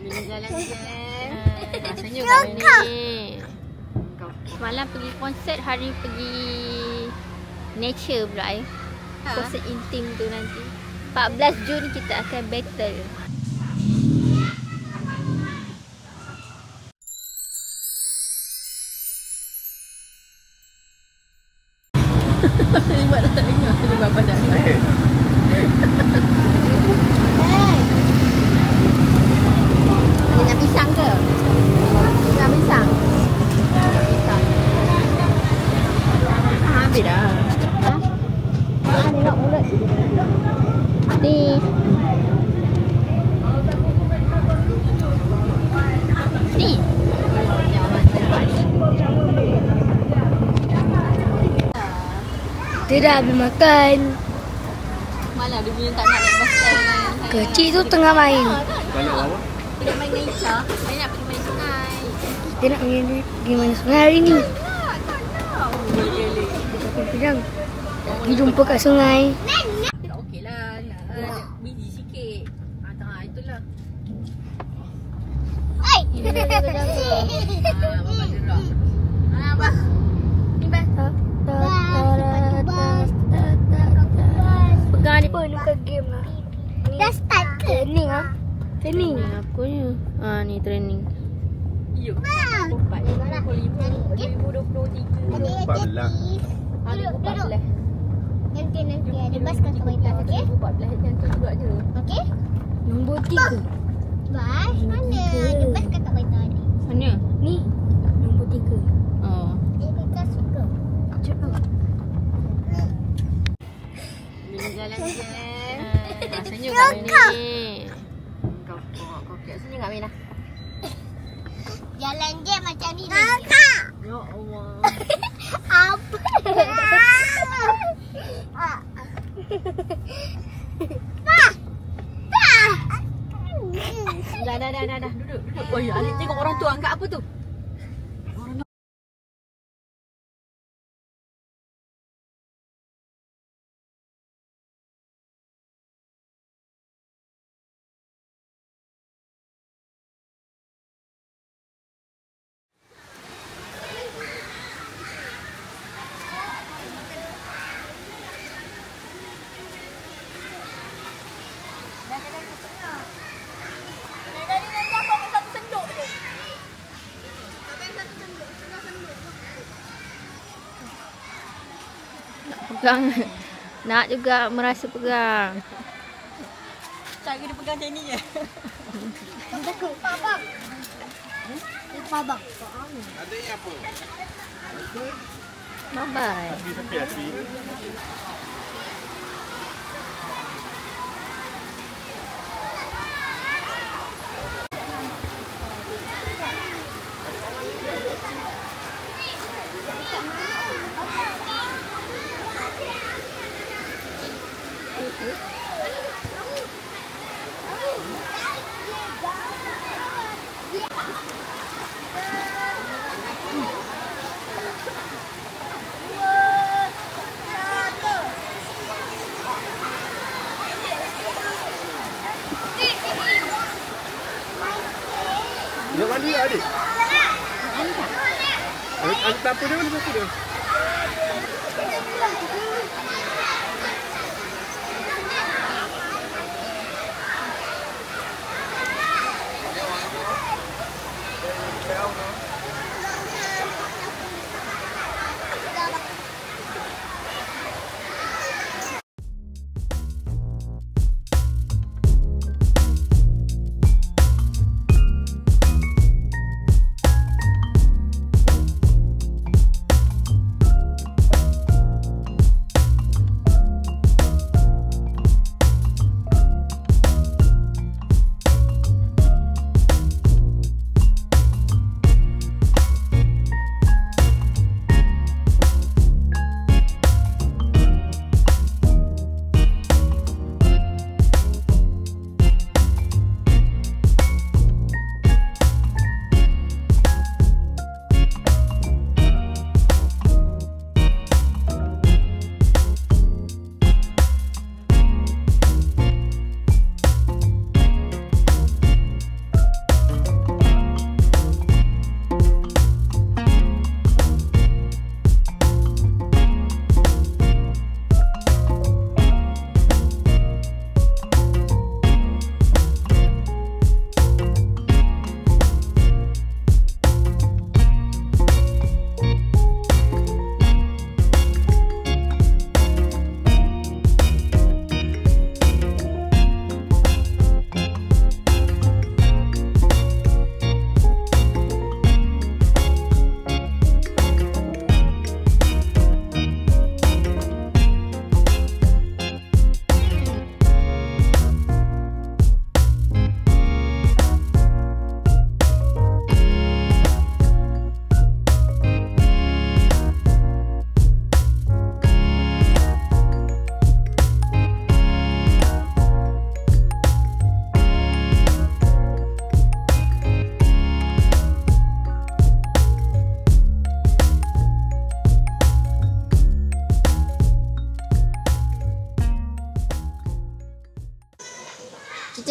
Jalan-jalan. Rasanya kat ni. Semalam pergi konsert, hari pergi nature pula konsert intim tu nanti. 14 Jun kita akan battle. Buat dah tak dengar. Sebab apa dah. Nak pisang ke? Nak pisang? Habis dah. Ha? Tengok mulut. Ni. Ni. Dia dah habis makan. Malah dia punya tak nak naik basikal dengan Kecil tu tengah main. Banyak apa? Dia main dengan Ica. Dia nak pergi main sungai. Dia nak pergi mana sungai hari ni. Dia bilang pergi jumpa kat sungai. Okey lah. Busy sikit. Itulah. Abang gerak. Abang. Ni bang. Pegang ni pun luka game lah. Dah start ke? Training lah. Training. Apa ni? Ni training. Ya. 2023. Lah. 2014. Nanti ada bas kat kereta, okey? 2014 yang tu juga je. Okey? Nombor 3. Bas mana? Ada bas kat kereta ni. Mana? Ni nombor 3. Oh. Dia kita suka. Cepat. Jalan-jalan. Rasanya kat ni. Kau kat sini enggak Mina? Jalan je macam ni. Ya Allah. Apa? Dah. Duduk. Oh ya, Alik tengok orang tu angkat apa tu? Pegang. Nak juga merasa pegang. Cara dia pegang macam ni je. Dia takut. Babak. Dia babak. Ada yang apa? Bye-bye. Api. Dia mandi tak adik? Ada apa dia mana satu dia?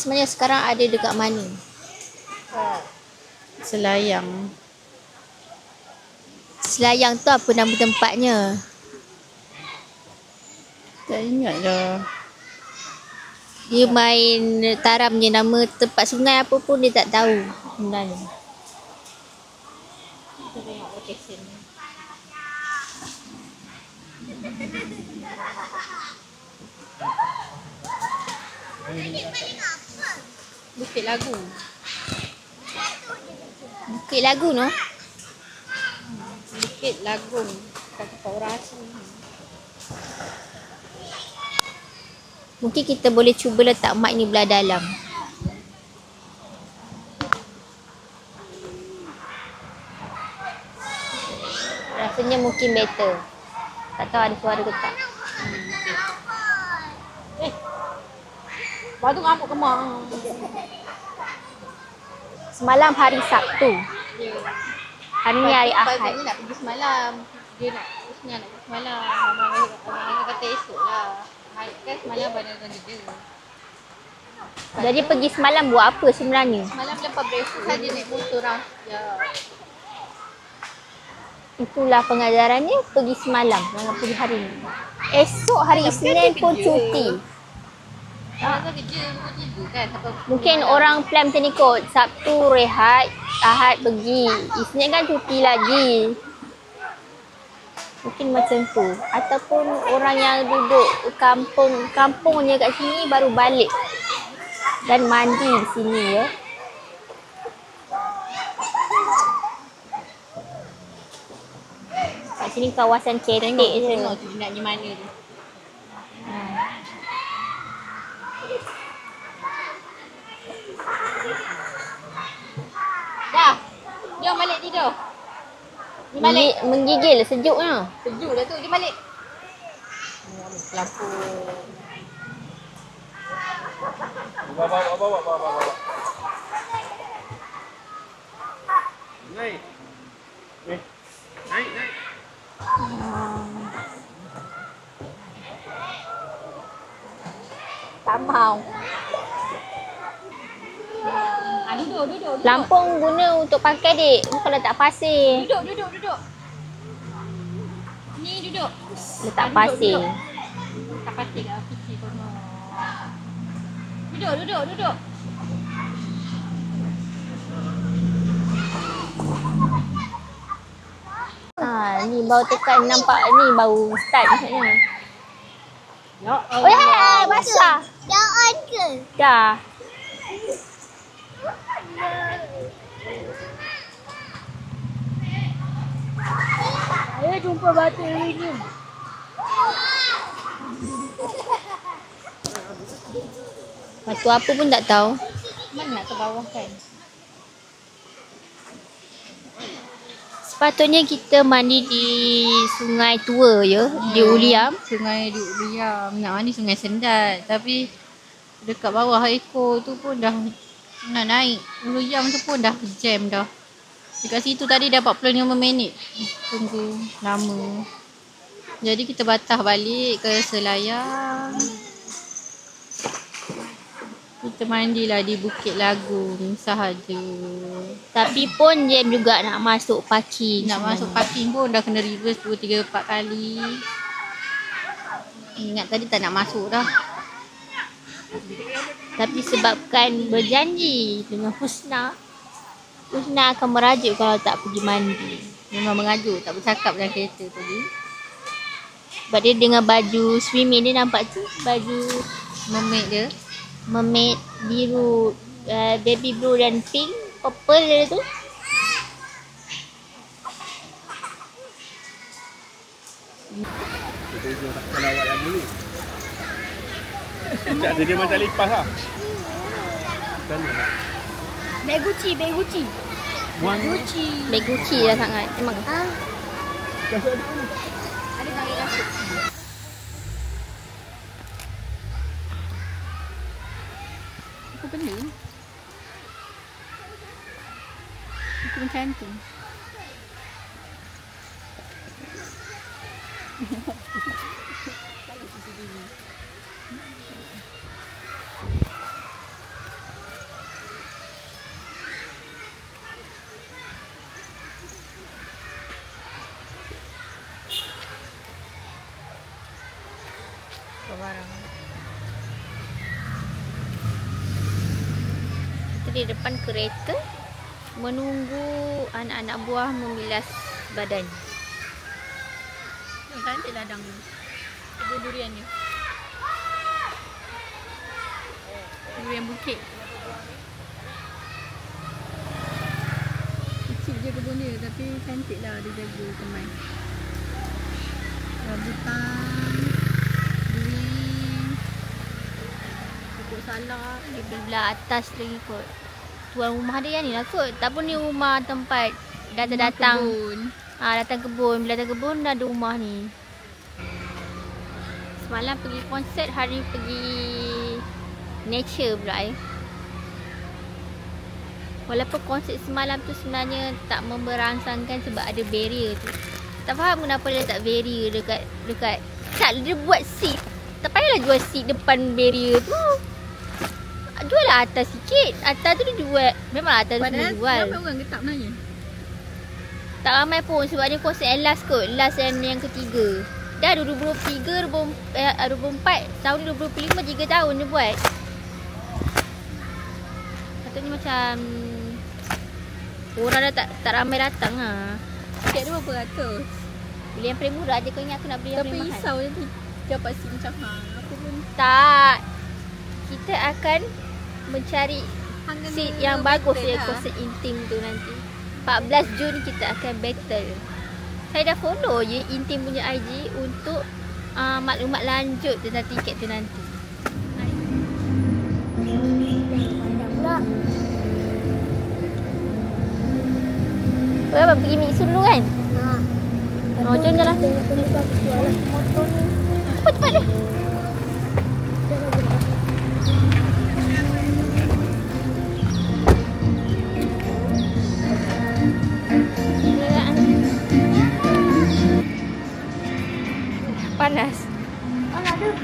sebenarnya sekarang ada dekat mana? Selayang. Selayang tu apa nama tempatnya? Tak ingat dah. Dia main taramnya, nama tempat sungai apa pun dia tak tahu sebenarnya. Kita tengok location ni. Bukit Lagu. Bukit Lagu no? Bukit Lagung. Kata orang asing. Mungkin kita boleh cuba letak mic ni belah dalam. Rasanya mungkin better. Tak tahu ada suara ke tak. Lepas tu ngamuk kemang. Semalam hari Sabtu. Hari ni hari Ahad. Dia nak pergi semalam. Dia nak pergi semalam. Abang kata esok lah. Kan semalam abang kerja. Jadi pergi semalam buat apa sebenarnya? Semalam lepas breakfast saja naik motor orang. Ya. Itulah pengajarannya, pergi semalam, jangan pergi hari ni. Esok hari Isnin pun cuti. Abang kerja pukul 3 kan. Mungkin orang plan macam ni kot. Sabtu rehat, Ahad pergi. Isnin kan cuti lagi. Mungkin macam tu. Ataupun orang yang duduk kampungnya kat sini baru balik. Dan mandi di sini ya. Kat sini kawasan cetek je. Tengok tu nak pergi mana tu. Dah. Jom balik tidur. Pergi balik. Menggigil sejuknya. Sejuk dah tu. Jom balik. Lampu. Bawa. Naik. Naik. Tak mau. Duduk. Lampung guna untuk pakai dik. Bukan letak pasir. Duduk. Ni duduk. Letak pasir. Tak pasir kat PC kono. Duduk. Ni baru tekan nampak ni baru start maksudnya. Ya Oh ya, basah. Dah on ke? Dah. Saya jumpa batu ini. Batu apa pun tak tahu. Mana nak ke bawah kan? Sepatutnya kita mandi di sungai tua ya, di Uliam. Sungai di Uliam. Nak mandi sungai Sendat. Tapi dekat bawah ekor tu pun dah nak naik. Uliam tu pun dah jam dah. Dekat situ tadi dah 45 minit. Tunggu lama. Jadi kita batah balik ke Selayang. Kita mandilah di Bukit Lagung sahaja. Tapi pun jam juga nak masuk parking. Nak masuk parking pun dah kena reverse 2, 3, 4 kali. Ingat tadi tak nak masuk dah. Tapi sebabkan berjanji dengan Husna akan merajuk kalau tak pergi mandi. Memang mengajuk, tak bercakap dalam kereta tadi. Sebab dia dengan baju swimming dia nampak tu. Baju Mermaid dia. mermaid biru, baby blue dan pink, purple dia tu. Kita tengok tak kelawat yang dulu. Tak ada dia macam lipas lah. Beg Gucci. Beg Gucci lah sangat. Memang. Apa benda ni? Aku mencantum. kita di depan kereta menunggu anak-anak buah memilas badan. Cantik ladang ni. Kebun durian ni. Durian bukit. Kecil je kebun dia tapi cantik lah dia jaga teman. Rambutan, durian, pokok salak. Di belah atas lagi kot. Tuan rumah dia ni lah kot. Tak pun ni rumah tempat datang-datang. Datang kebun. Bila datang kebun dah ada rumah ni. Semalam pergi konsert, hari pergi nature pula Walaupun konsert semalam tu sebenarnya tak memberangsangkan sebab ada barrier tu. Tak faham kenapa dia letak barrier dekat tak, dia buat seat. Tak payahlah jual seat depan barrier tu. Jual lah atas sikit. Atas tu dia jual. Memang atas tu dia jual. Ramai orang ke tak sebenarnya? Tak ramai pun sebab dia konsert yang last kot. Last yang ketiga. Dah 2023, 2024, tahun ni 2025, 3 tahun dia buat. Patutnya macam orang dah tak ramai datang lah. Tiket dia berapa ratus? Beli yang paling murah je, kau ingat aku nak beli yang Tapi paling mahal. risau nanti dapat seat macam aku pun Tak. Kita akan mencari hang kena seat yang bagus battle dia lah. konsert intim tu nanti. 14 Jun kita akan battle. Saya dah follow je Intim punya IG untuk maklumat lanjut tentang tiket tu nanti. Apa pergi Mixun dulu kan? Oh, jom jalan. Cepat dia. Panas. Aduh.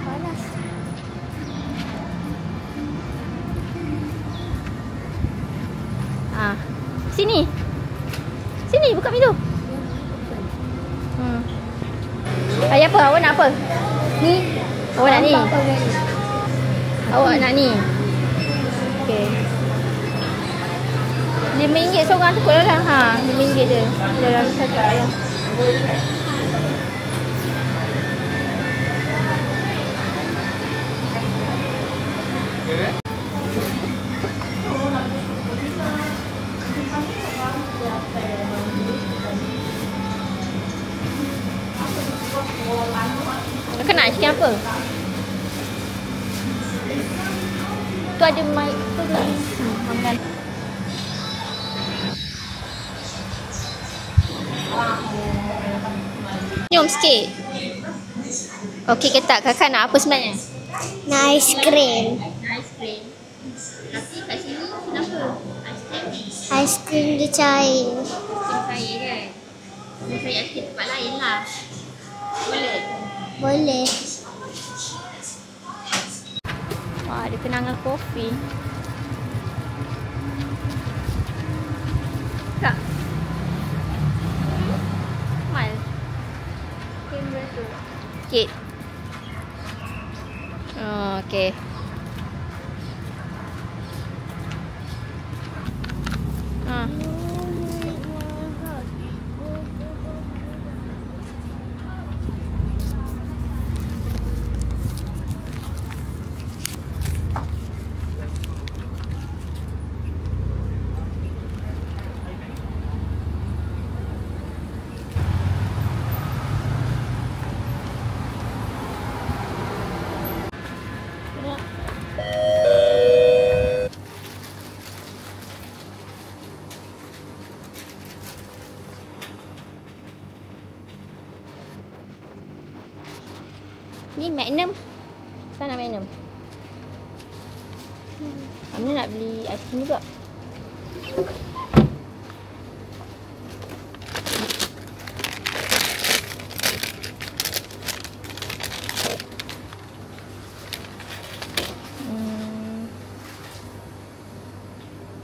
Panas. Sini. Sini buka pintu. Ayah apa? Awak nak apa? Ni. Awak nak ni. Awak nak ni. Okey. RM5 seorang tu kot lah. RM5 je. Dalam satu ayam. Kakak nak chicken apa? Tu ada mic tu lagi. Makan. Senyum sikit. Okey ke tak? Kakak nak apa sebenarnya? Nak aiskrim. Aiskrim. Tapi kat sini kenapa? Aiskrim ni? Aiskrim dia cair. Aiskrim cair kan? Dia cari aiskrim tempat lain lah. Boleh? Boleh. Wah, ada kenangan kopi. Tak? Mal. Kamera tu. Sikit. Oh, okey. Ni Magnum. Sana Magnum. Amna nak beli aiskrim juga.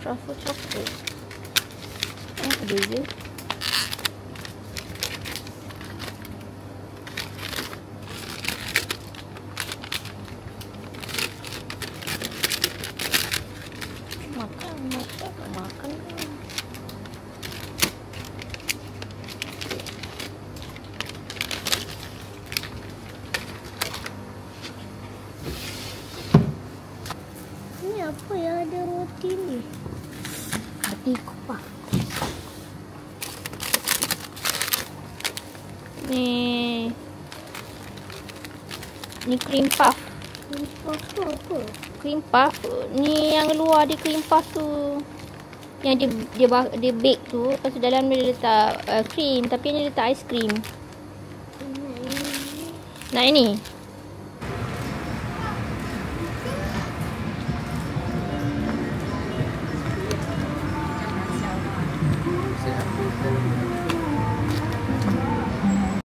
Truffle chocolate. Apa dia? Makan. Ni apa yang ada roti ni? Roti kupas. Ni cream puff. Kupas tu apa? Cream puff ni yang luar dia cream puff tu. Yang dia bake tu, lepas tu dalam dia letak cream, tapi ni letak ais cream. Nak ini?